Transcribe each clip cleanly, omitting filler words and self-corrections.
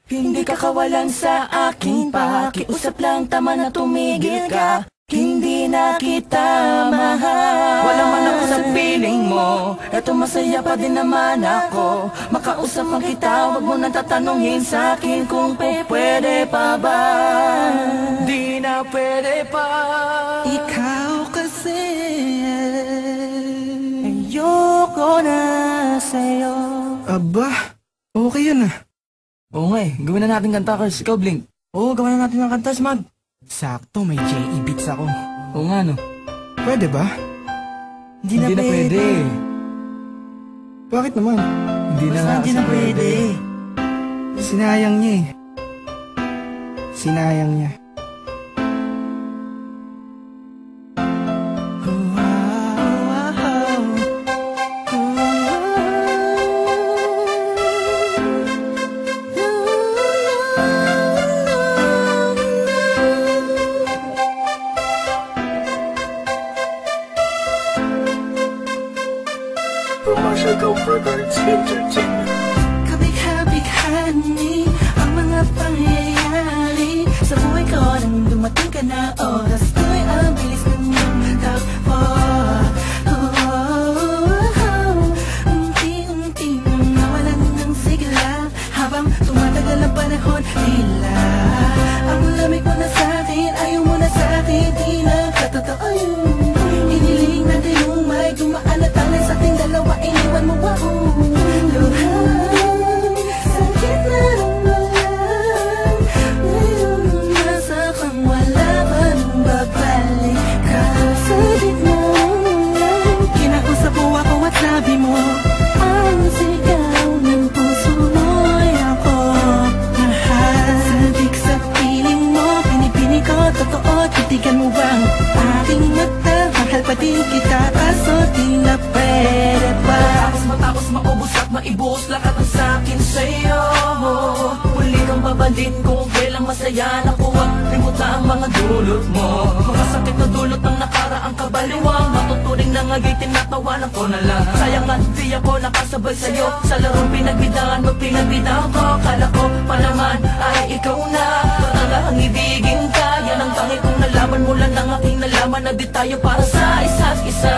Hindi ka kawalan sa akin, pakiusap lang, tama na tumigil ka. Hindi na kita mahal. Wala man ako sa piling mo, eto masaya pa din naman ako. Makausap man kita, wag mo nang tatanungin sa akin kung pwede pa ba. Di na pwede pa. Ikaw kasi ayoko na sa'yo. Aba, okay yun ah. Oo nga eh, gawin na natin kanta, Kers. Ikaw, Blink. Oo, gawin na natin ng kanta, Smag. Sakto, may J.E. beats ako. Oo nga, no? Pwede ba? Hindi na pwede. Bakit naman? Hindi na nga Hindi na pwede. Sinayang niya eh. Sinayang niya. Kabig-habighani ang mga pangyayari sa buhay ko nang dumating ka na. Oras ko'y ang bilis ng takbo. Unti-unti nang nawalan ng sigla habang tumatagal ang panahon. Tila ang lamig mo na sa'kin, ayaw mo na sa'kin, di na katotoo yun. Iniling natin yung may dumaan na tanay sa ating dalawa, iniwan mo ako. Luhan, sakit na ramdaman, ngayon nasa kang wala pa nang babalik ka. Sa gitna ng kinausap mo ako at sabi mo, ang sigaw ng puso mo'y ako mahal. Sabik sa piling mo, pinipini ko, totoo, titigan mo bang aking mata? Mahal pa din kita, kaso di na pwede pa. Matapos maubos at maibuhos lahat ang sa'kin sa'yo. Muli kang babalik kung kailang masaya. Nakuha, limuta ang mga dulot mo. Mga sakit na dulot ng nakaraang kabaliwang. Matuturing na ngagitin, natawanan ko na lang. Sayang nga di ako nakasabay sa'yo. Sa larong pinagbidaan mo, pinagbidaan ko. Kala ko pa naman ay ikaw na. Patanga ang ibigin ka. Yan ang tangi kong nalaman mula ng aking nalaman na di tayo para sa isa't isa.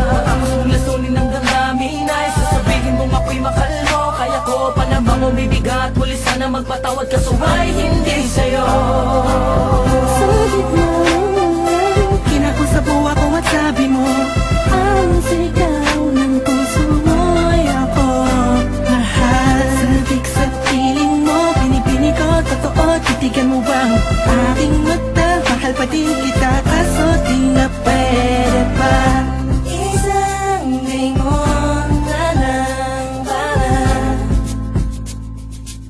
Matapos mong lasunin ng damdamin ay sasabihin mong ako'y mahal mo. Kaya ko pa namang umibigat, muli sana magpatawad ka, suway hindi sa'yo. Sa gitna ng kinausap mo ako at sabi mo, ang sigaw ng puso mo'y ako mahal. Sabik sa piling mo, pinipini ko, totoo, titigan mo bang aking mata? Mahal pa din kita, kaso di na pwede pa. Isang lingon na lang para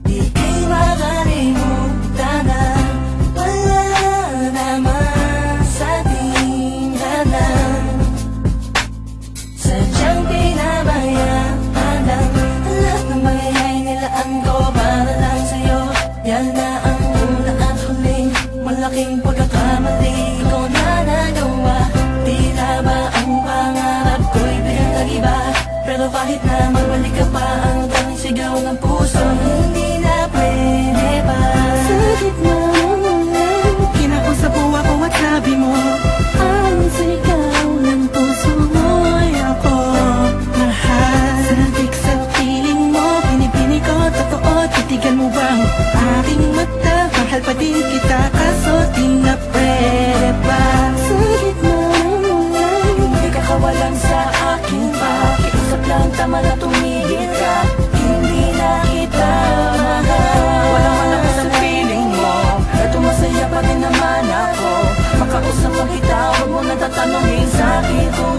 ika'y makalimutan na wala naman sa tinggalan. Sadyang pinabayaan lang lahat ng mangyayari, nilaan ko para lang sa'yo. Yan na ang una at huling malaking pagkakamali ko na nagawa. Tila ba ang pangarap ko'y biglang nag-iba? Pero kahit na magbalik ka pa, ang tanging sigaw ng puso hindi na pwede pa. Sa gitna ng kinausap mo ako at sabi mo, ang sigaw ng puso mo'y ako mahal. Sabik sa piling mo, pinipini ko, totoo, titigan mo bang aking mata? Mahal pa din kita, kaso di na pwede pa. Sa gitna ng Hindi ka kawalan sa akin, pakiusap lang, tama na tumigil ka. Hindi na kita mahal. Wala man ako sa piling mo, eto masaya pa din naman ako. Makausap mo kita, huwag mo nang tatanungin sa akin kung